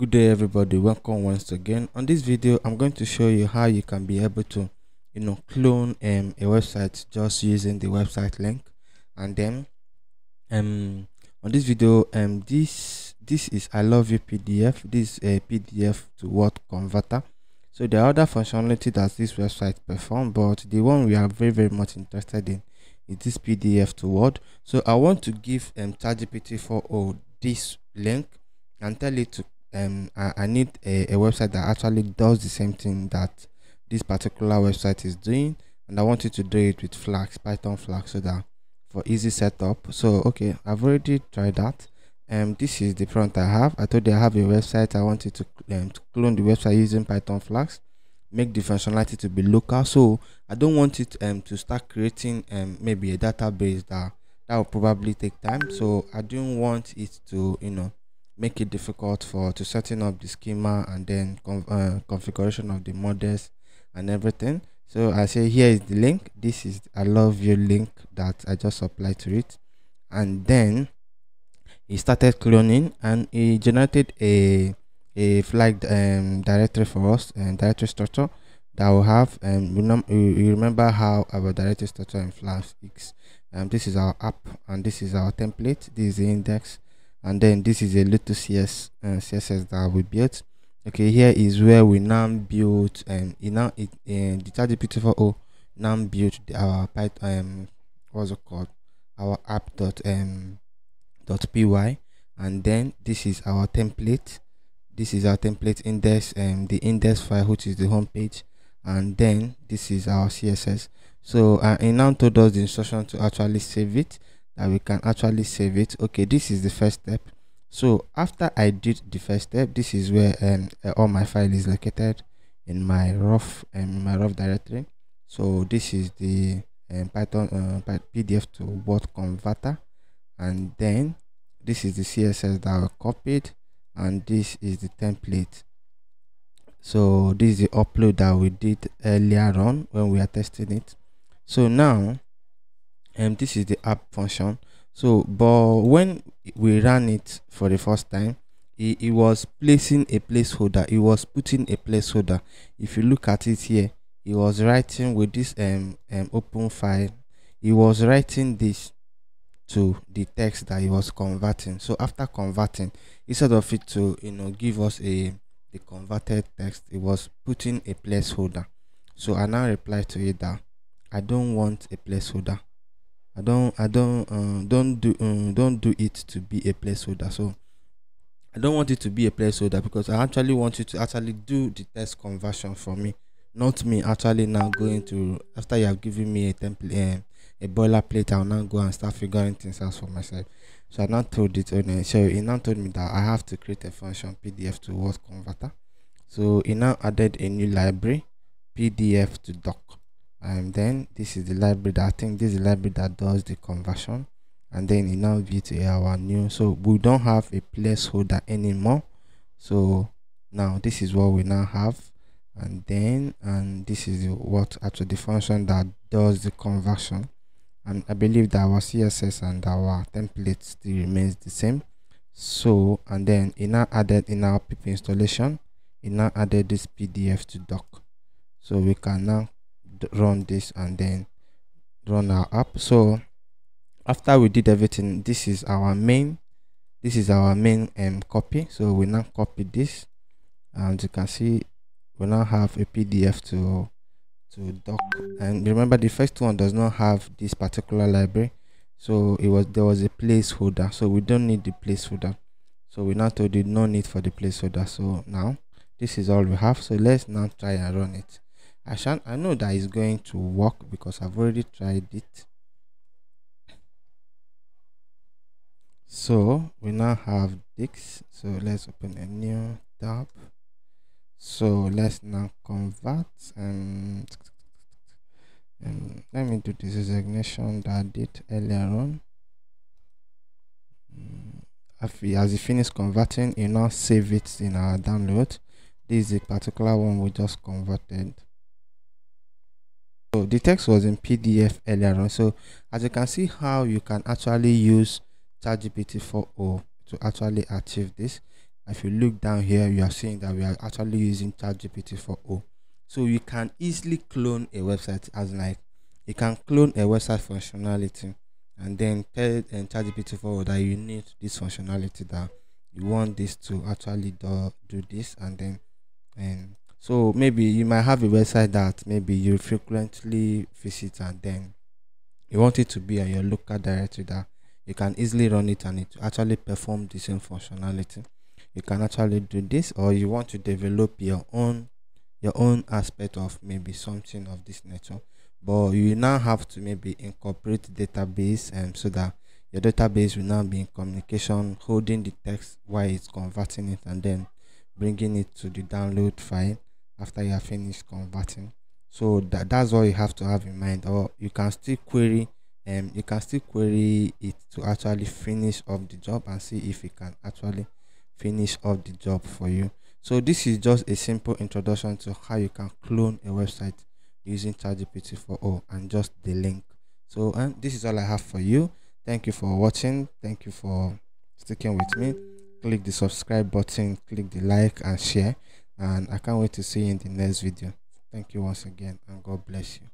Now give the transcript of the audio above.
Good day everybody, welcome once again. On this video I'm going to show you how you can be able to clone a website just using the website link. And then on this video this is I love you PDF. This is a PDF to Word converter. So there are other functionality that this website perform, but the one we are very much interested in is this PDF to Word. So I want to give ChatGPT 4.0 this link and tell it to I need a website that actually does the same thing that this particular website is doing, and I want you to do it with flags, Python flags, so that for easy setup. So okay, I've already tried that. This is the prompt I have. I told you I have a website. I wanted to clone the website using Python flags, make the functionality to be local. So I don't want it to start creating maybe a database that will probably take time. So I don't want it to make it difficult to setting up the schema and then configuration of the models and everything. So I say here is the link. This is I love you link that I just applied to it, and then he started cloning and he generated a flag directory for us, and directory structure that will have you remember how our directory structure in Flask is. This is our app and this is our template. This is the index, and then this is a little css that we built. Okay, here is where we now build the ChatGPT 4.0 now built our Python what's it called, our app .py, and then this is our template. This is our template index and the index file, which is the home page, and then this is our css. So it now told us the instruction to actually save it, that we can actually save it. Okay, this is the first step. So after I did the first step, this is where all my file is located in my rough directory. So this is the Python PDF to Word converter, and then this is the css that we copied, and this is the template. So this is the upload that we did earlier on when we are testing it. So now this is the app function. So but when we ran it for the first time, it was placing a placeholder. It was putting a placeholder. If you look at it here, it was writing with this open file. It was writing this to the text that he was converting. So after converting, instead of it to give us the converted text, it was putting a placeholder. So I now reply to it that I don't want a placeholder. Don't do it to be a placeholder. So I don't want it to be a placeholder because I actually want you to actually do the text conversion for me, not me actually now going to, after you have given me a template, a boilerplate, I'll now go and start figuring things out for myself. So I now told it, so it now told me that I have to create a function PDF to Word converter. So it now added a new library, PDF to doc, and then this is the library that I think this is the library that does the conversion, and then it now view to our new. So we don't have a placeholder anymore. So now this is what we now have, and this is what actually the function that does the conversion. And I believe that our css and our template still remains the same. So and then it now added in our pip installation, it now added this PDF to doc. So we can now run this and then run our app. So after we did everything, this is our main copy. So we now copy this, and you can see we now have a PDF to doc. And remember, the first one does not have this particular library, so there was a placeholder, so we don't need the placeholder. So we now told you no need for the placeholder. So now this is all we have. So let's now try and run it. I know that it's going to work because I've already tried it. So we now have this. So let's open a new tab. So let's now convert, and let me do this designation that I did earlier on. As it finished converting, you now save it in our download. This is a particular one we just converted. So the text was in PDF earlier on. So as you can see how you can actually use ChatGPT 4.0 to actually achieve this. If you look down here, you are seeing that we are actually using ChatGPT 4.0. So you can easily clone a website, as like you can clone a website functionality and then tell ChatGPT 4.0 that you need this functionality, that you want this to actually do this, and then so maybe you might have a website that maybe you frequently visit, and then you want it to be on your local directory, that you can easily run it and it actually perform the same functionality. You can actually do this, or you want to develop your own aspect of maybe something of this nature, but you now have to maybe incorporate database, so that your database will now be in communication, holding the text while it's converting it, and then bringing it to the download file after you have finished converting. So that's what you have to have in mind. Or you can still query it to actually finish off the job and see if it can actually finish off the job for you. So this is just a simple introduction to how you can clone a website using ChatGPT 4.0 and just the link. So this is all I have for you. Thank you for watching. Thank you for sticking with me. Click the subscribe button, click the like and share. And I can't wait to see you in the next video. Thank you once again, and God bless you.